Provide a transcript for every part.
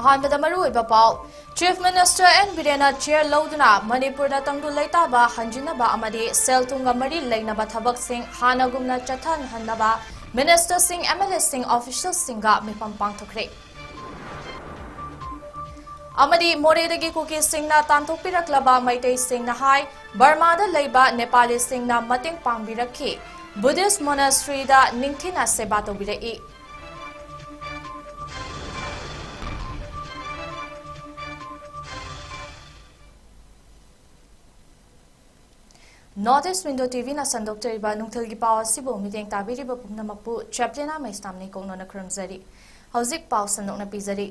ꯑꯍꯥꯟꯕꯗ ꯃꯔꯨꯑꯣꯏꯕ ꯄꯥꯎ ꯆꯤꯐ ꯃꯤꯅꯤꯁꯇꯔ ꯑꯦꯟ ꯕꯤꯔꯦꯟꯅ ꯆꯤꯌꯔ ꯂꯧꯗꯨꯅ ꯃꯅꯤꯄꯨꯔꯗ ꯇꯪꯗꯨ ꯂꯩꯇꯥꯕ ꯍꯟꯖꯤꯟꯅꯕ ꯑꯃꯗꯤ ꯁꯦꯜ ꯊꯨꯝꯒ ꯃꯔꯤ ꯂꯩꯅꯕ ꯊꯕꯛꯁꯤꯡ ꯍꯥꯟꯅꯒꯨꯝꯅ ꯆꯠꯊꯍꯟꯅꯕ ꯃꯤꯅꯤꯁꯇꯔꯁꯤꯡ ꯑꯦꯝꯑꯦꯜꯑꯦꯁꯤꯡ ꯑꯣꯐꯤꯁꯤꯌꯦꯜꯁꯤꯡꯒ ꯃꯤꯐꯝ ꯄꯥꯡꯊꯣꯛꯈ꯭ꯔꯦ ꯑꯃꯗꯤ ꯃꯣꯔꯦꯗꯒꯤ ꯀꯨꯀꯤꯁꯤꯡꯅ ꯇꯥꯟꯊꯣꯛꯄꯤꯔꯛꯂꯕ ꯃꯩꯇꯩꯁꯤꯡꯅ ꯍꯥꯏ ꯕꯔꯃꯥꯗ ꯂꯩꯕ ꯅꯦꯄꯥꯂꯤꯁꯤꯡꯅ ꯃꯇꯦꯡ ꯄꯥꯡꯕꯤꯔꯛꯈꯤ ꯕꯨꯙꯤꯁꯠ ꯃꯣꯅꯥꯁꯇ꯭ꯔꯤꯗ ꯅꯤꯡꯊꯤꯅ ꯁꯦꯕꯥ ꯇꯧꯕꯤꯔꯛꯏ North East Window TV na sandokteriba nungthilgi paw asibu miteng tabiriba pumnamakpu CHAPLINA MAISNAM kongno na khurumzari hauzik paw sandokna pizari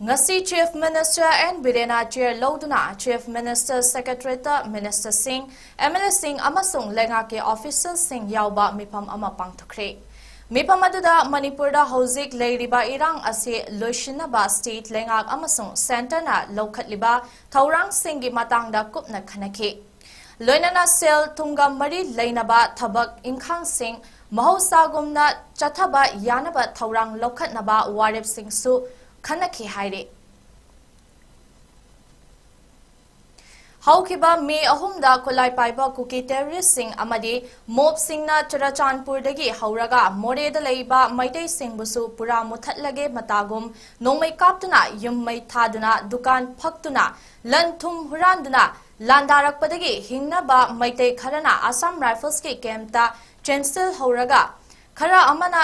ngasi Chief Minister and Birena chair loduna Chief Minister Secretary ta Minister Singh MLA Singh amasung lenga ke official Singh yauba mipam ama pangthokre mipam aduda Manipur da hauzik leiriba irang ase loishinaba state lengak amasung center na lokhatliba thaurang singh gi matangda kupna khanakhe Loinana sel tunga mari lainaba thabak inkhang sing mahosagumna chathaba yanaba thaurang lokhatnaba warep sing su khanakhi haire Haukiba me ahumda kolai paiba kuki terrorist sing amadi mob singna Churachandpur dagi hauraga more da leiba maitai sing busu pura muthatlage matagum nongmai kaptuna yummai thaduna dukan phaktuna lanthum huranduna Landarakpadagi hingnaba maitai kharana Assam Rifles ki camta Chancel hauraga khara amana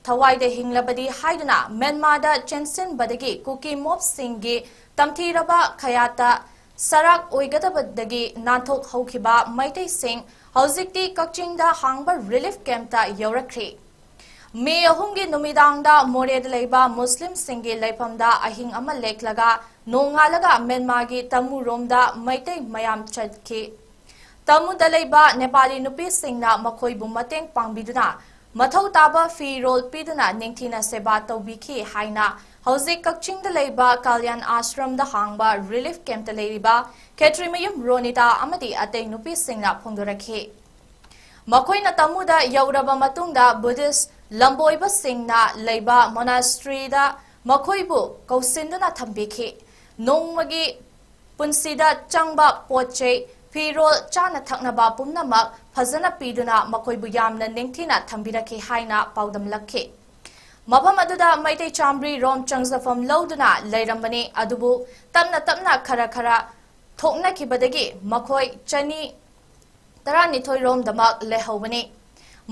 thawaida hinglabadi haiduna Myanmar da Chancin badagi kuki mob singgi tamthiraba khayata sarak oigadabadagi nanthok haukiba maitai sing hauzikti Kakchingda hangba relief camta yaurakre Me ahumgi numidangda Mored leiba Muslim singgi leipamda ahing ama leklaga nongalaga Myanmar gi tamu romda maitai mayam chadki tamu dalaiba Nepali nupi singna makhoi bu mateng pangbiduna mathau taba fi rol piduna ningthina seba tawbikhi haina hauzik Kakching da leiba Kalyan Ashram da hangba relief camp da leiba Ketrimayum Ronita amadi atei nupi singna phongdorakhi makhoi na tamu da yauraba matungda Buddhist Lamboiba singna leiba monastery da makhoi bu kausinduna thambikhi Nongmagi punsida changba pochei firol chana thaknaba pumnamak phajana piduna makoibu yamna ningthina thambirakhi haina paudam lakhe mafam aduda maitai chambri rom changzafam loduna leirambani adubu tamna khara thokna khibadagi makhoi chani taranithoi rom damak lehobani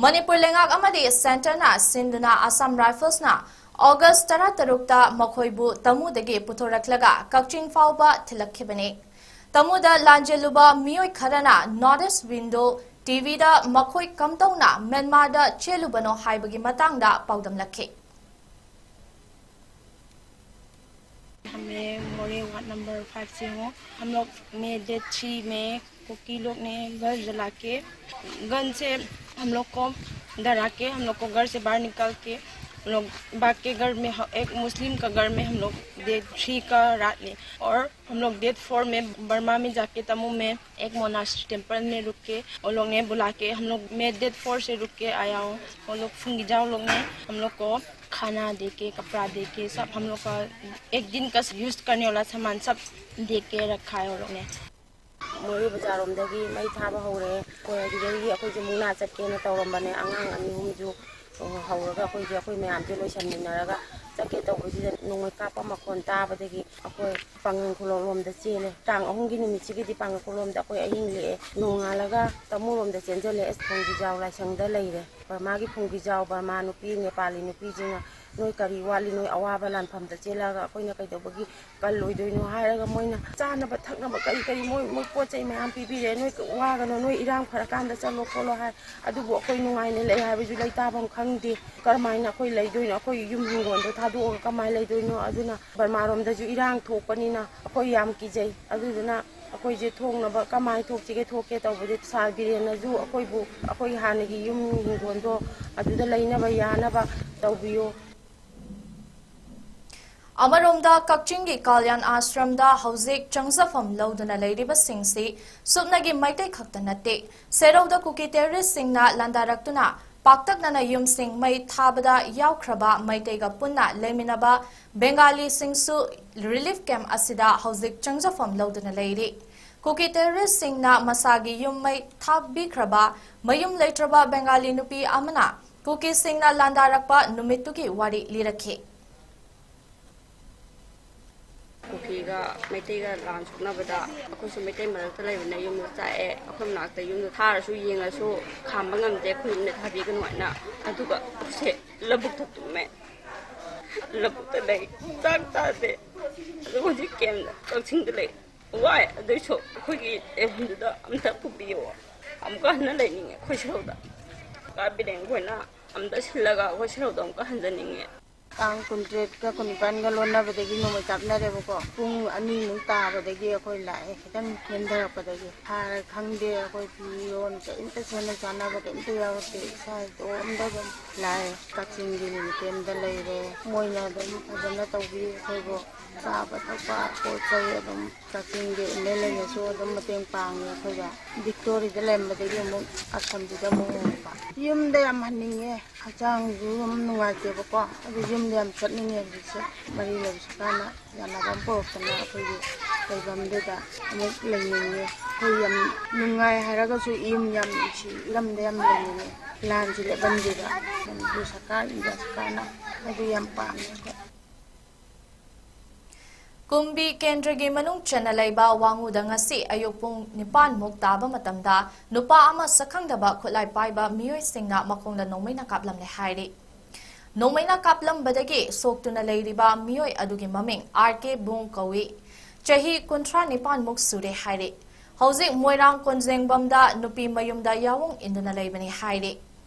Manipur lengak amadi center na sinduna Assam Rifles na August 13 makhoibu tamudagi puthoraklaga Kakching fauba thilakhibani tamuda lanjeluba mioi kharana North East Window TV da makhoi kamtona Myanmar da chelubano haibagi matangda paudam lakhe हमें मोरे ward number 5 से हो हम लोग में date 3 में cookie लोग ने घर जला के गन से हम लोग को डरा के हम लोग को घर से बाहर निकाल के हम लोग बाग के घर में एक मुस्लिम का घर में हम लोग डेट 3 का रात में और हम लोग डेट 4 में बर्मा में जाके तमू में एक मोनास्ट्री टेम्पल में रुक के वो लोग ने बुला के हम लोग मैं डेट 4 से रुक के आया हूँ वो लोग फुंगिजाओ लोग ने हम लोग को खाना दे के कपड़ा दे के सब हम लोग का एक दिन का यूज करने वाला सामान सब दे के रखा है वो लोग ने मोरी बजारोमदगी मई थाबा हौरे कोई अदुदगी अखोइ मुना चटकेना तौरमबने आंगांग अनि हुमजु हौरगा अखोइ मयाम जे लोइसनमिनरगा चके तौबसिदा नोंगै कापा मखोन ताबदगी अखोइ पांगन खुलोमदा चेले तांग अहुंगी निमिसिगिदि पांगन खुलोमदा अखोइ अहिंग ले नोंगालगा तमुरोमदा चेंजले एस फुंगिजाव लाइसंगदा लैरे बर्मागी फुंगिजाव बर्मा नुपी नेपाली नुपी जिंगा noi kari wali noi awaba lan phamda chelaga akoina kaidobagi kal loidoino hairaga moina chana ba thakna ba kari moi pochai mayam pibire noi waga noi irang pharakanda chalo kholo hai adubu akoi nungai ne lei haibaju lei tabam khangde karmaina akoi leidoino akoi yum hingon do thadu kamai leidoino aduna barmarom da ju irang thokpanina akoi yam kijai aduna akoi je thongna ba kamai thokchige thoke tawbode sabirena ju akoi bu akoi hanagi yum hingon do aduda leina ba yana ba tawbiyo Amaromda Kakchinggi Kalyan Ashramda hauzik changzafam loduna leiriba singsi supnagi maitai khakta natte serauda kuki terrorist singna landaraktuna ꯄꯥꯛꯇꯛꯅꯅ ꯌꯨꯝꯁꯤꯡ ꯃꯩ ꯊꯥꯕꯗ ꯌꯥꯎꯈ꯭ꯔꯕ ꯃꯩꯇꯩꯒ ꯄꯨꯟꯅ ꯂꯩꯃꯤꯟꯅꯕ ꯕꯦꯡꯒꯥꯂꯤꯁꯤꯡꯁꯨ relief camp ꯑꯁꯤꯗ ꯍꯧꯖꯤꯛ ꯆꯪꯖꯐꯝ ꯂꯧꯗꯨꯅ ꯂꯩꯔꯤ꯫ Cookie ꯇꯦꯔꯣꯔꯤꯁꯁꯤꯡꯅ ꯃꯁꯥꯒꯤ ꯌꯨꯝ ꯃꯩ ꯊꯥꯕꯤꯈ꯭ꯔꯕ ꯃꯌꯨꯝ ꯂꯩꯇ꯭ꯔꯕ ꯕꯦꯡꯒꯥꯂꯤ ꯅꯨꯄꯤ ꯑꯃꯅ ꯀꯨꯀꯤꯁꯤꯡꯅ ꯂꯥꯟꯗꯥꯔꯛꯄ ꯅꯨꯃꯤꯠꯇꯨꯒꯤ ꯋꯥꯔꯤ ꯂꯤꯔꯛꯈꯤ꯫ ꯀꯨꯀꯤꯒ ꯃꯩꯇꯩꯒ ꯂꯥꯟ ꯁꯣꯛꯅꯕꯗ ꯑꯩꯈꯣꯏꯁꯨ ꯃꯩꯇꯩ ꯃꯔꯛꯇ ꯂꯩꯕꯅ ꯌꯨꯝꯗ ꯆꯥꯛꯑꯦ ꯑꯩꯈꯣꯏ ꯃꯅꯥꯛꯇ ꯌꯨꯝꯗ ꯊꯥꯔꯁꯨ ꯌꯦꯡꯉꯁꯨ ꯈꯥꯝꯕ ꯉꯝꯗꯦ ꯑꯩꯈꯣꯏ ꯌꯨꯝꯗ ꯊꯥꯕꯤꯒꯅꯨ ꯍꯥꯏꯅ ꯑꯗꯨꯒ ꯁꯦ ꯂꯧꯕꯨꯛꯇ ꯇꯨꯝꯃꯦ ꯂꯧꯕꯨꯛꯇ ꯂꯩ ꯆꯥꯛ ꯆꯥꯗꯦ ꯑꯗꯨꯒ ꯍꯧꯖꯤꯛ ꯀꯦꯝꯗ ꯀꯛꯆꯤꯡꯗ ꯂꯩ ꯋꯥꯏ ꯑꯗꯨꯏꯁꯨ ꯑꯩꯈꯣꯏꯒꯤ ꯂꯩꯐꯝꯗꯨꯗ ꯑꯝꯇ ꯄꯨꯕꯤꯌꯣ ꯑꯃꯨꯛꯀ ꯍꯟꯅ ꯂꯩꯅꯤꯡꯉꯦ ꯑꯩꯈꯣꯏ ꯁꯦꯔꯧꯗ ꯀꯥꯕꯤꯔꯦꯡ ꯈꯣꯏꯅ ꯑꯝꯇ ꯁꯤꯜꯂꯒ ꯑꯩꯈꯣꯏ ꯁꯦꯔꯧꯗ ꯑꯃꯨꯛꯀ ꯍꯟꯖꯅꯤꯡꯉꯦ꯫ ꯇꯥꯡ 23ꯒ 24ꯒ ꯂꯣꯟꯅꯕꯗꯒꯤ ꯅꯣꯡꯃꯩ ꯀꯥꯞꯅꯔꯦꯕꯀꯣ ꯄꯨꯡ 2ꯃꯨꯛ ꯇꯥꯕꯗꯒꯤ ꯑꯩꯈꯣꯏ ꯂꯥꯛꯑꯦ ꯈꯤꯇꯪ ꯊꯦꯡꯊꯔꯛꯄꯗꯒꯤ ꯐꯥꯔ ꯈꯪꯗꯦ ꯑꯩꯈꯣꯏ ꯐꯤꯔꯣꯟ ꯀꯩꯝꯇ ꯁꯦꯠꯅ ꯆꯥꯅꯕ ꯀꯩꯝꯇ ꯌꯥꯎꯔꯛꯇꯦ ꯏꯁꯥ ꯏꯇꯣꯝꯇ ꯑꯗꯨꯝ ꯂꯥꯛꯑꯦ ꯀꯛꯆꯤꯡꯒꯤ ꯀꯦꯝꯗ ꯂꯩꯔꯦ ꯃꯣꯏꯅ ꯑꯗꯨꯝ ꯐꯖꯅ ꯇꯧꯕꯤ ꯑꯩꯈꯣꯏꯕꯨ ꯆꯥꯕ ꯊꯛꯄ ꯄꯣꯠ ꯆꯩ ꯑꯗꯨꯝ ꯀꯛꯆꯤꯡꯒꯤ MLAꯅꯁꯨ ꯑꯗꯨꯝ ꯃꯇꯦꯡ ꯄꯥꯡꯉꯦ ꯑꯩꯈꯣꯏꯒ ꯚꯤꯛꯇꯣꯔꯤꯗ ꯂꯩꯔꯝꯕꯗꯒꯤ ꯑꯃꯨꯛ ꯑꯁꯝꯕꯤꯗ ꯑꯃꯨꯛ ꯍꯣꯡꯉꯛꯄ ꯌꯨꯝꯗ ꯌꯥꯝ ꯍꯟꯅꯤꯡꯉꯦ ꯍꯛꯆꯥꯡꯁꯨ ꯑꯗꯨꯝ ꯅꯨꯡꯉꯥꯏꯇꯦꯕꯀꯣ ꯑꯗꯨ ꯌꯨꯝꯗ ꯌꯥꯝ ꯆꯠꯅꯤꯡꯉꯦ ꯍꯧꯖꯤꯛꯁꯦ ꯃꯔꯤ ꯂꯩꯕꯁꯨꯀꯥꯟꯅ ꯌꯥꯅꯕ ꯑꯃ ꯄꯨꯔꯛꯇꯅ ꯑꯩꯈꯣꯏꯒꯤ ꯂꯩꯐꯝꯗꯨꯗ ꯑꯃꯨꯛ ꯂꯩꯅꯤꯡꯉꯦ ꯑꯩꯈꯣꯏ ꯌꯥꯝ ꯅꯨꯡꯉꯥꯏ ꯍꯥꯏꯔꯒꯁꯨ ꯌꯨꯝ ꯌꯥꯝ ꯅꯨꯡꯁꯤ ꯂꯝꯗ ꯌꯥꯝ ꯂꯩꯅꯤꯡꯉꯦ ꯂꯥꯟꯁꯤ ꯂꯦꯞꯍꯟꯕꯤꯕ ꯃꯅꯤꯄꯨꯔ ꯁꯔꯀꯥꯔ ꯏꯟꯗꯤꯌꯥ ꯁꯔꯀꯥꯔꯅ ꯑꯗꯨ ꯌꯥꯝ ꯄꯥꯝꯃꯦ ꯑꯩꯈꯣꯏ꯫ ꯀꯨꯝꯕꯤ ꯀꯦꯟꯗ꯭ꯔꯒꯤ ꯃꯅꯨꯡ ꯆꯟꯅ ꯂꯩꯕ ꯋꯥꯡꯉꯨꯗ ꯉꯁꯤ ꯑꯌꯨꯛ ꯄꯨꯡ 9ꯃꯨꯛ ꯇꯥꯕ ꯃꯇꯝꯗ ꯅꯨꯄꯥ ꯑꯃ ꯁꯛꯈꯪꯗꯕ ꯈꯨꯠꯂꯥꯏ ꯄꯥꯏꯕ ꯃꯤꯑꯣꯏꯁꯤꯡꯅ ꯃꯈꯣꯡꯗ ꯅꯣꯡꯃꯩꯅ ꯀꯥꯞꯂꯝꯂꯦ ꯍꯥꯏꯔꯤ꯫ ꯅꯣꯡꯃꯩꯅ ꯀꯥꯞꯂꯝꯕꯗꯒꯤ ꯁꯣꯛꯇꯨꯅ ꯂꯩꯔꯤꯕ ꯃꯤꯑꯣꯏ ꯑꯗꯨꯒꯤ ꯃꯃꯤꯡ 𝗪𝗘𝗦𝗧𝗢 ꯆꯍꯤ 39ꯃꯨꯛ ꯁꯨꯔꯦ ꯍꯥꯏꯔꯤ꯫ ꯍꯧꯖꯤꯛ ꯃꯣꯏꯔꯥꯡ ꯀꯣꯟꯖꯦꯡꯕꯝꯗ ꯅꯨꯄꯤ ꯃꯌꯨꯝꯗ ꯌꯥꯋꯨꯡ ꯏꯟꯗꯨꯅ ꯂꯩꯕꯅꯤ ꯍꯥꯏꯔꯤ꯫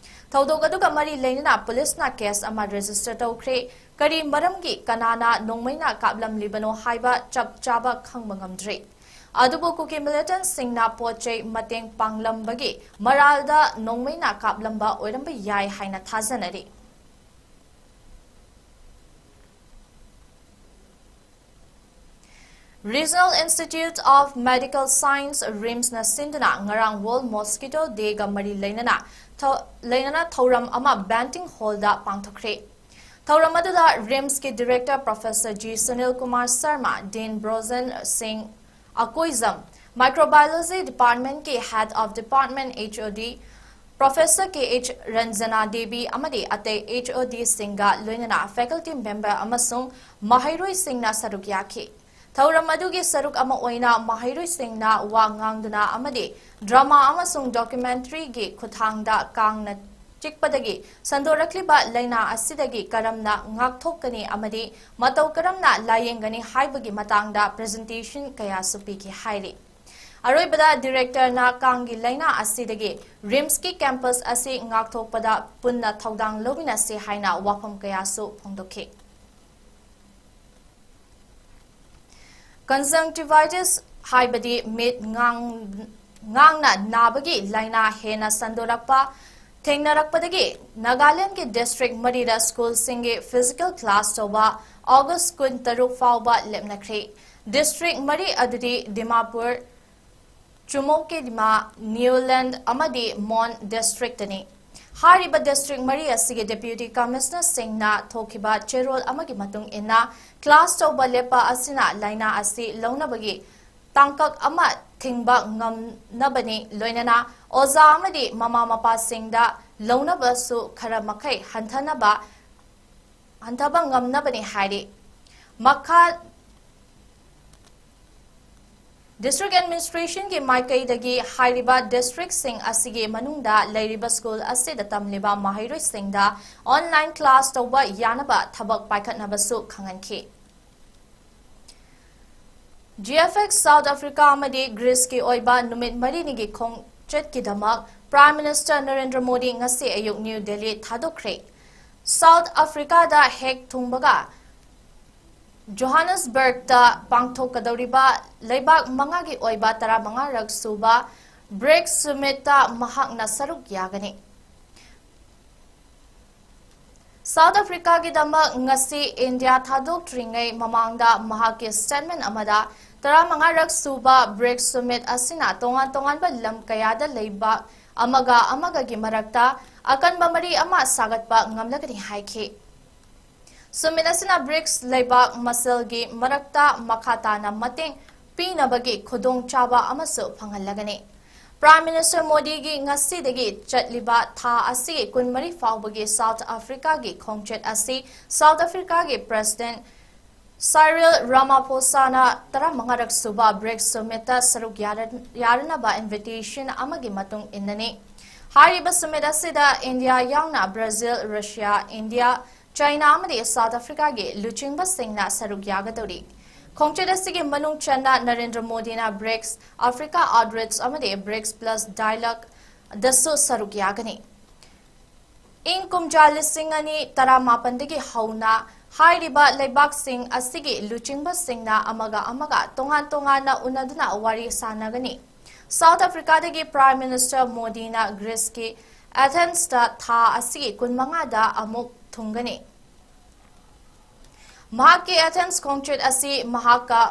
ꯊꯧꯗꯣꯛ ꯑꯗꯨꯒ ꯃꯔꯤ ꯂꯩꯅꯅ ꯄꯨꯂꯤꯁꯅ ꯀꯦꯁ ꯑꯃ ꯔꯦꯖꯤꯁꯇꯔ ꯇꯧꯈ꯭ꯔꯦ꯫ ꯀꯔꯤ ꯃꯔꯝꯒꯤ ꯀꯅꯥꯅ ꯅꯣꯡꯃꯩꯅ ꯀꯥꯞꯂꯝꯂꯤꯕꯅꯣ ꯍꯥꯏꯕ ꯆꯞ ꯆꯥꯕ ꯈꯪꯕ ꯉꯝꯗ꯭ꯔꯤ꯫ ꯑꯗꯨꯕꯨ ꯀꯨꯀꯤ ꯃꯤꯂꯤꯇꯦꯟꯠꯁꯤꯡꯅ ꯄꯣꯠꯆꯩ ꯃꯇꯦꯡ ꯄꯥꯡꯂꯝꯕꯒꯤ ꯃꯔꯥꯜꯗ ꯅꯣꯡꯃꯩꯅ ꯀꯥꯞꯂꯝꯕ ꯑꯣꯏꯔꯝꯕ ꯌꯥꯏ ꯍꯥꯏꯅ ꯊꯥꯖꯅꯔꯤ꯫ Regional Institute of Medical Science RIMSꯅ ꯁꯤꯟꯗꯨꯅ ꯉꯔꯥꯡ World Mosquito Dayꯒ ꯃꯔꯤ ꯂꯩꯅꯅ ꯊꯧꯔꯝ ꯑꯃ ꯕꯦꯟꯇꯤꯡ ꯍꯣꯜꯗ ꯄꯥꯡꯊꯣꯛꯈ꯭ꯔꯦ꯫ ꯊꯧꯔꯝ ꯑꯗꯨꯗ RIMSꯀꯤ director professor G Sunil Kumar Sharma, dean Brojen Singh Akoijam, microbiology ꯗꯤꯄꯥꯔꯠꯃꯦꯟꯠꯀꯤ head of department HOD professor KH Ranjana Devi ꯑꯃꯗꯤ ꯑꯇꯩ HODꯁꯤꯡꯒ ꯂꯣꯏꯅꯅ ꯐꯦꯀꯜꯇꯤ ꯃꯦꯝꯕꯔ ꯑꯃꯁꯨꯡ ꯃꯍꯩꯔꯣꯏꯁꯤꯡꯅ ꯁꯔꯨꯛ ꯌꯥꯈꯤ꯫ ꯊꯧꯔꯝ ꯑꯗꯨꯒꯤ ꯁꯔꯨꯛ ꯑꯃ ꯑꯣꯏꯅ ꯃꯍꯩꯔꯣꯏꯁꯤꯡꯅ ꯋꯥ ꯉꯥꯡꯗꯨꯅ ꯑꯃꯗꯤ ꯗ꯭ꯔꯃꯥ ꯑꯃꯁꯨꯡ ꯗꯣꯀꯨꯃꯦꯟꯇꯔꯤꯒꯤ ꯈꯨꯠꯊꯥꯡꯗ ꯀꯥꯡꯅ ꯆꯤꯛꯄꯗꯒꯤ ꯁꯟꯗꯣꯔꯛꯂꯤꯕ ꯂꯩꯅꯥ ꯑꯁꯤꯗꯒꯤ ꯀꯔꯝꯅ ꯉꯥꯛꯊꯣꯛꯀꯅꯤ ꯑꯃꯗꯤ ꯃꯇꯧ ꯀꯔꯝꯅ ꯂꯥꯌꯦꯡꯒꯅꯤ ꯍꯥꯏꯕꯒꯤ ꯃꯇꯥꯡꯗ ꯄ꯭ꯔꯖꯦꯟꯇꯦꯁꯟ ꯀꯌꯥꯁꯨ ꯄꯤꯈꯤ ꯍꯥꯏꯔꯤ꯫ ꯑꯔꯣꯏꯕꯗ ꯗꯤꯔꯦꯛꯇꯔꯅ ꯀꯥꯡꯒꯤ ꯂꯩꯅꯥ ꯑꯁꯤꯗꯒꯤ ꯔꯤꯝꯁꯀꯤ ꯀꯦꯝꯄꯁ ꯑꯁꯤ ꯉꯥꯛꯊꯣꯛꯄꯗ ꯄꯨꯟꯅ ꯊꯧꯗꯥꯡ ꯂꯧꯃꯤꯟꯅꯁꯤ ꯍꯥꯏꯅ ꯋꯥꯐꯝ ꯀꯌꯥꯁꯨ ꯐꯣꯡꯗꯣꯛꯈꯤ꯫ ꯀꯟꯖꯪꯇꯤꯚꯥꯏꯇꯤꯁ ꯍꯥꯏꯕꯗꯤ ꯃꯤꯠ ꯉꯥꯡꯅ ꯅꯥꯕꯒꯤ ꯂꯩꯅꯥ ꯍꯦꯟꯅ ꯁꯟꯗꯣꯔꯛꯄ ꯊꯦꯡꯅꯔꯛꯄꯗꯒꯤ ꯅꯥꯒꯥꯂꯦꯟꯗꯒꯤ ꯗꯤꯁꯇ꯭ꯔꯤꯛ 3ꯗ ꯁ꯭ꯀꯨꯜꯁꯤꯡꯒꯤ ꯐꯤꯖꯤꯀꯦल ꯀ꯭ꯂꯥꯁ ꯇꯧꯕ ꯑꯣꯒꯁꯠ 23 ꯐꯥꯎꯕ ꯂꯦꯞꯅꯈ꯭ꯔꯦ꯫ ꯗꯤꯁꯇ꯭ꯔꯤꯛ 3 ꯑꯗꯨꯗꯤ ꯗꯤꯃꯥꯄꯨꯔ, ꯆꯨꯃꯣꯀꯦꯗꯤꯃꯥ, ꯅ꯭ꯌꯨꯂꯦꯟꯗ ꯑꯃꯗꯤ ꯃꯣꯟ ꯗꯤꯁꯇ꯭ꯔꯤꯛꯇꯅꯤ꯫ ꯍꯥꯏꯔꯤꯕ ꯗꯤꯁꯇ꯭ꯔꯤꯛ 3 ꯑꯁꯤꯒꯤ ꯗꯦꯄ꯭ꯌꯨꯇꯤ ꯀꯃꯤꯁꯅꯔꯁꯤꯡꯅ ꯊꯣꯛꯈꯤꯕ ꯆꯦꯔꯣꯜ ꯑꯃꯒꯤ ꯃꯇꯨꯡ ꯏꯟꯅ ꯀ꯭ꯂꯥꯁ ꯇꯧꯕ ꯂꯦꯞꯄ ꯑꯁꯤꯅ ꯂꯩꯅꯥ ꯑꯁꯤ ꯂꯧꯅꯕꯒꯤ ꯇꯥꯡꯀꯛ ꯑꯃ ꯊꯤꯡꯕ ꯉꯝꯅꯕꯅꯤ ꯂꯣꯏꯅꯅ ꯑꯣꯖꯥ ꯑꯃꯗꯤ ꯃꯃꯥ ꯃꯄꯥꯁꯤꯡꯗ ꯂꯧꯅꯕꯁꯨ ꯈꯔ ꯃꯈꯩ ꯍꯟꯊꯕ ꯉꯝꯅꯕꯅꯤ ꯍꯥꯏꯔꯤ꯫ ꯃꯈꯥ ꯗꯤꯁꯇ꯭ꯔꯤꯛ ꯑꯦꯗꯃꯤꯅꯤꯁꯇ꯭ꯔꯦꯁꯟꯒꯤ ꯃꯥꯏꯀꯩꯗꯒꯤ ꯍꯥꯏꯔꯤꯕ ꯗꯤꯁꯇ꯭ꯔꯤꯛꯁꯤꯡ ꯑꯁꯤꯒꯤ ꯃꯅꯨꯡꯗ ꯂꯩꯔꯤꯕ ꯁ꯭ꯀꯨꯜ ꯑꯁꯤꯗ ꯇꯝꯂꯤꯕ ꯃꯍꯩꯔꯣꯏꯁꯤꯡꯗ ꯑꯣꯟꯂꯥꯏꯟ ꯀ꯭ꯂꯥꯁ ꯇꯧꯕ ꯌꯥꯅꯕ ꯊꯕꯛ ꯄꯥꯏꯈꯠꯅꯕꯁꯨ ꯈꯪꯍꯟꯈꯤ꯫ GFX ꯁꯥꯎꯊ ꯑꯐ꯭ꯔꯤꯀꯥ ꯑꯃꯗꯤ ꯒ꯭ꯔꯤꯁꯀꯤ ꯑꯣꯏꯕ ꯅꯨꯃꯤꯠ 4ꯅꯤꯒꯤ ꯈꯣꯡꯆꯠꯀꯤꯗꯃꯛ ꯄ꯭ꯔꯥꯏꯝ ꯃꯤꯅꯤꯁꯇꯔ ꯅꯔꯦꯟꯗ꯭ꯔ ꯃꯣꯗꯤ ꯉꯁꯤ ꯑꯌꯨꯛ ꯅ꯭ꯌꯨ ꯗꯦꯜꯂꯤ ꯊꯥꯗꯣꯛꯈ꯭ꯔꯦ꯫ ꯁꯥꯎꯊ ꯑꯐ꯭ꯔꯤꯀꯥꯗ ꯍꯦꯛ ꯊꯨꯡꯕꯒ ꯖꯣꯍꯥꯟꯅꯦꯁꯕꯔꯒꯇ ꯄꯥꯡꯊꯣꯛꯀꯗꯧꯔꯤꯕ ꯂꯩꯕꯥꯛ 5ꯒꯤ ꯑꯣꯏꯕ 15ꯔꯛ ꯁꯨꯕ ꯕ꯭ꯔꯤꯛꯁ ꯁꯃꯤꯠꯇ ꯃꯍꯥꯛꯅ ꯁꯔꯨꯛ ꯌꯥꯒꯅꯤ꯫ ꯁꯥꯎꯊ ꯑꯐ꯭ꯔꯤꯀꯥꯒꯤꯗꯃꯛ ꯉꯁꯤ ꯏꯟꯗꯤꯌꯥ ꯊꯥꯗꯣꯛꯇ꯭ꯔꯤꯉꯩ ꯃꯃꯥꯡꯗ ꯃꯍꯥꯛꯀꯤ ꯁ꯭ꯇꯦꯠꯃꯦꯟꯠ ꯑꯃꯗ 15ꯔꯛ ꯁꯨꯕ ꯕ꯭ꯔꯤꯛꯁ ꯁꯃꯤꯠ ꯑꯁꯤꯅ ꯇꯣꯉꯥꯟ ꯇꯣꯉꯥꯟꯕ ꯂꯝ ꯀꯌꯥꯗ ꯂꯩꯕꯥꯛ ꯑꯃꯒꯒꯤ ꯃꯔꯛꯇ ꯑꯀꯟꯕ ꯃꯔꯤ ꯑꯃ ꯁꯥꯒꯠꯄ ꯉꯝꯂꯒꯅꯤ ꯍꯥꯏꯈꯤ꯫ ꯁꯨꯃꯤꯠ ꯑꯁꯤꯅ ꯕ꯭ꯔꯤꯛꯁ ꯂꯩꯕꯥꯛ ꯃꯁꯦꯜꯒꯤ ꯃꯔꯛꯇ ꯃꯈꯥ ꯇꯥꯅ ꯃꯇꯦꯡ ꯄꯤꯅꯕꯒꯤ ꯈꯨꯗꯣꯡꯆꯥꯕ ꯑꯃꯁꯨ ꯐꯪꯍꯜꯂꯒꯅꯤ꯫ ꯄ꯭ꯔꯥꯏꯝ ꯃꯤꯅꯤꯁꯇꯔ ꯃꯣꯗꯤꯒꯤ ꯉꯁꯤꯗꯒꯤ ꯆꯠꯂꯤꯕ ꯊꯥ ꯑꯁꯤꯒꯤ 24 ꯐꯥꯎꯕꯒꯤ ꯁꯥꯎꯊ ꯑꯐ꯭ꯔꯤꯀꯥꯒꯤ ꯈꯣꯡꯆꯠ ꯑꯁꯤ ꯁꯥꯎꯊ ꯑꯐ꯭ꯔꯤꯀꯥꯒꯤ ꯄ꯭ꯔꯦꯁꯤꯗꯦꯟꯠ ꯁꯥꯏꯔꯤꯜ ꯔꯥꯃꯥꯐꯣꯁꯥꯅ 15ꯔꯛ ꯁꯨꯕ ꯕ꯭ꯔꯤꯛꯁ ꯁꯨꯃꯤꯠꯇ ꯁꯔꯨꯛ ꯌꯥꯔꯅꯕ ꯏꯟꯚꯤꯇꯦꯁꯟ ꯑꯃꯒꯤ ꯃꯇꯨꯡ ꯏꯟꯅꯅꯤ꯫ ꯍꯥꯏꯔꯤꯕ ꯁꯨꯃꯤꯠ ꯑꯁꯤꯗ ꯏꯟꯗꯤꯌꯥ ꯌꯥꯎꯅ ꯕ꯭ꯔꯥꯖꯤꯜ, ꯔꯨꯁꯤꯌꯥ, ꯏꯟꯗꯤꯌꯥ, ꯆꯥꯏꯅꯥ ꯑꯃꯗꯤ ꯁꯥꯎꯊ ꯑꯐ꯭ꯔꯤꯀꯥꯒꯤ ꯂꯨꯆꯤꯡꯕꯁꯤꯡꯅ ꯁꯔꯨꯛ ꯌꯥꯒꯗꯧꯔꯤ꯫ ꯈꯣꯡꯆꯠ ꯑꯁꯤꯒꯤ ꯃꯅꯨꯡ ꯆꯟꯅ ꯅꯔꯦꯟꯗ꯭ꯔ ꯃꯣꯗꯤꯅ ꯕ꯭ꯔꯤꯛꯁ, ꯑꯐ꯭ꯔꯤꯀꯥ ꯑꯥꯎꯠꯔꯤꯆ ꯑꯃꯗꯤ ꯕ꯭ꯔꯤꯛꯁ ꯄ꯭ꯂꯁ ꯗꯥꯏꯂꯣꯒꯗꯁꯨ ꯁꯔꯨꯛ ꯌꯥꯒꯅꯤ꯫ ꯏꯪ ꯀꯨꯝꯖꯥ 2018ꯗꯒꯤ ꯍꯧꯅ ꯍꯥꯏꯔꯤꯕ ꯂꯩꯕꯥꯛꯁꯤꯡ ꯑꯁꯤꯒꯤ ꯂꯨꯆꯤꯡꯕꯁꯤꯡꯅ ꯑꯃꯒ ꯇꯣꯉꯥꯟ-ꯇꯣꯉꯥꯟꯅ ꯎꯅꯗꯨꯅ ꯋꯥꯔꯤ ꯁꯥꯅꯒꯅꯤ꯫ ꯁꯥꯎꯊ ꯑꯐ꯭ꯔꯤꯀꯥꯗꯒꯤ ꯄ꯭ꯔꯥꯏꯝ ꯃꯤꯅꯤꯁꯇꯔ ꯃꯣꯗꯤꯅ ꯒ꯭ꯔꯤꯁꯀꯤ ꯑꯦꯊꯦꯟꯁꯇ ꯊꯥ ꯑꯁꯤꯒꯤ 25ꯗ ꯑꯃꯨꯛ ꯊꯨꯡꯒꯅꯤ꯫ ꯃꯍꯥꯛꯀꯤ ꯑꯦꯊꯦꯟꯁ ꯈꯣꯡꯆꯠ ꯑꯁꯤ ꯃꯍꯥꯛꯀ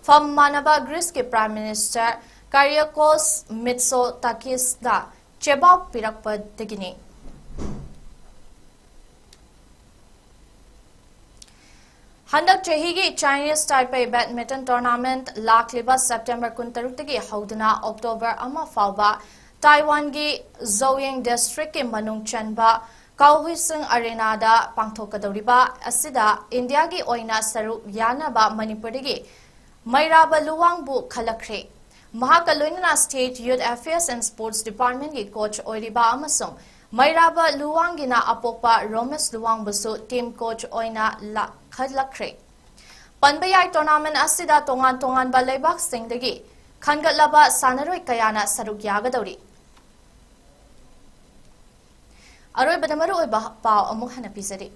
ꯐꯝ ꯃꯥꯟꯅꯕ ꯒ꯭ꯔꯤꯁꯀꯤ ꯄ꯭ꯔꯥꯏꯝ ꯃꯤꯅꯤꯁꯇꯔ ꯀꯥꯏꯔꯤꯌꯀꯣꯁ ꯆꯦꯕꯥꯎ ꯄꯤꯔꯛꯄꯗꯒꯤꯅꯤ꯫ ꯍꯟꯗꯛ ꯆꯍꯤꯒꯤ ꯆꯥꯏꯅꯤꯁ ꯇꯥꯏꯄꯦꯏ ꯕꯦꯗꯃꯤꯟꯇꯟ ꯇꯣꯔꯅꯥꯃꯦꯟꯠ ꯂꯥꯛꯂꯤꯕ ꯁꯦꯞꯇꯦꯝꯕꯔ 16ꯗꯒꯤ ꯍꯧꯗꯨꯅ ꯑꯣꯛꯇꯣꯕꯔ 1 ꯐꯥꯎꯕ ꯇꯥꯏꯋꯥꯟꯒꯤ ꯖꯣꯌꯤꯡ ꯗꯤꯁꯇ꯭ꯔꯤꯛꯀꯤ ꯃꯅꯨꯡ ꯆꯟꯕ ꯀꯥꯎꯍꯨꯏꯁꯤꯡ ꯑꯔꯦꯅꯥꯗ ꯄꯥꯡꯊꯣꯛꯀꯗꯧꯔꯤꯕ ꯑꯁꯤꯗ ꯏꯟꯗꯤꯌꯥꯒꯤ ꯑꯣꯏꯅ ꯁꯔꯨꯛ ꯌꯥꯅꯕ ꯃꯅꯤꯄꯨꯔꯗꯒꯤ ꯃꯩꯔꯥꯕ ꯂꯨꯋꯥꯡꯕꯨ ꯈꯜꯂꯛꯈ꯭ꯔꯦ꯫ ꯃꯍꯥꯛꯀ ꯂꯣꯏꯅꯅ state youth affairs and sports ꯗꯤꯄꯥꯔꯠꯃꯦꯟꯠꯀꯤ ꯀꯣꯆ ꯑꯣꯏꯔꯤꯕ ꯑꯃꯁꯨꯡ ꯃꯩꯔꯥꯕ ꯂꯨꯋꯥꯡꯒꯤꯅ ꯑꯄꯣꯛꯄ ꯔꯣꯃꯦꯁ ꯂꯨꯋꯥꯡꯕꯨꯁꯨ ꯇꯤꯝ ꯀꯣꯆ ꯑꯣꯏꯅ ꯈꯜꯂꯛꯈ꯭ꯔꯦ꯫ ꯄꯟꯕ ꯌꯥꯏ ꯇꯣꯔꯅꯥꯃꯦꯟꯠ ꯑꯁꯤꯗ ꯇꯣꯉꯥꯟ-ꯇꯣꯉꯥꯟꯕ ꯂꯩꯕꯥꯛꯁꯤꯡꯗꯒꯤ ꯈꯟꯒꯠꯂꯕ ꯁꯥꯟꯅꯔꯣꯏ ꯀꯌꯥꯅ ꯁꯔꯨꯛ ꯌꯥꯒꯗꯧꯔꯤ꯫ ꯑꯔꯣꯏꯕꯗ ꯃꯔꯨꯑꯣꯏꯕ ꯄꯥꯎ ꯑꯃꯨꯛ ꯍꯟꯅ ꯄꯤꯖꯔꯤ꯫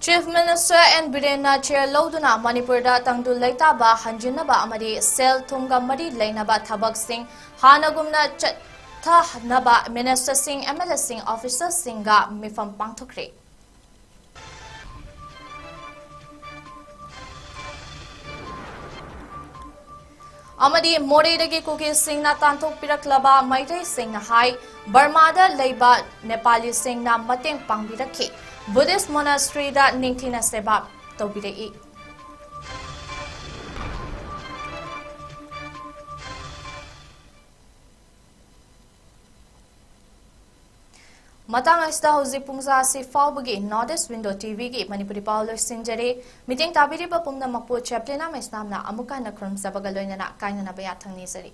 ꯆꯤꯐ ꯃꯤꯅꯤꯁꯇꯔ ꯑꯦꯟ ꯕꯤꯔꯦꯟꯅ ꯆꯦꯌꯔ ꯂꯧꯗꯨꯅ ꯃꯅꯤꯄꯨꯔꯗ ꯇꯪꯗꯨ ꯂꯩꯇꯥꯕ ꯍꯟꯖꯤꯟꯅꯕ ꯑꯃꯗꯤ ꯁꯦꯜ ꯊꯨꯝꯒ ꯃꯔꯤ ꯂꯩꯅꯕ ꯊꯕꯛꯁꯤꯡ ꯍꯥꯟꯅꯒꯨꯝꯅ ꯆꯠꯊꯅꯕ ꯃꯤꯅꯤꯁꯇꯔꯁꯤꯡ, MLAꯁꯤꯡ, ꯑꯣꯐꯤꯁꯔꯁꯤꯡꯒ ꯃꯤꯐꯝ ꯄꯥꯡꯊꯣꯛꯈ꯭ꯔꯦ꯫ ꯑꯃꯗꯤ ꯃꯣꯔꯦꯗꯒꯤ ꯀꯨꯀꯤꯁꯤꯡꯅ ꯇꯥꯟꯊꯣꯛꯄꯤꯔꯛꯂꯕ ꯃꯩꯇꯩꯁꯤꯡꯅ ꯍꯥꯏ ꯕꯔꯃꯥꯗ ꯂꯩꯕ ꯅꯦꯄꯥꯂꯤꯁꯤꯡꯅ ꯃꯇꯦꯡ ꯄꯥꯡꯕꯤꯔꯛꯈꯤ꯫ ꯕꯨꯙꯤꯁꯠ ꯃꯣꯅꯥꯁꯇ꯭ꯔꯤꯗ ꯅꯤꯡꯊꯤꯅ ꯁꯦꯕꯥ ꯇꯧꯕꯤꯔꯛꯏ꯫ ꯃꯇꯥꯡ ꯑꯁꯤꯗ ꯍꯧꯖꯤꯛ ꯄꯨꯡꯖꯥ ꯑꯁꯤ ꯐꯥꯎꯕꯒꯤ ꯅꯣꯔꯊ ꯏꯁꯠ ꯋꯤꯟꯗꯣ ꯇꯤꯚꯤꯒꯤ ꯃꯅꯤꯄꯨꯔꯤ ꯄꯥꯎ ꯂꯣꯏꯁꯤꯟꯖꯔꯦ꯫ ꯃꯤꯠꯌꯦꯡ ꯇꯥꯕꯤꯔꯤꯕ ꯄꯨꯝꯅꯃꯛꯄꯨ ꯆꯦꯄ꯭ꯂꯤꯅꯥ ꯃꯩꯁꯅꯥꯝꯅ ꯑꯃꯨꯛ ꯍꯟꯅ ꯈꯨꯔꯨꯝꯖꯕꯒ ꯂꯣꯏꯅꯅ ꯀꯥꯏꯅꯅꯕ ꯌꯥꯊꯪ ꯅꯤꯖꯔꯤ꯫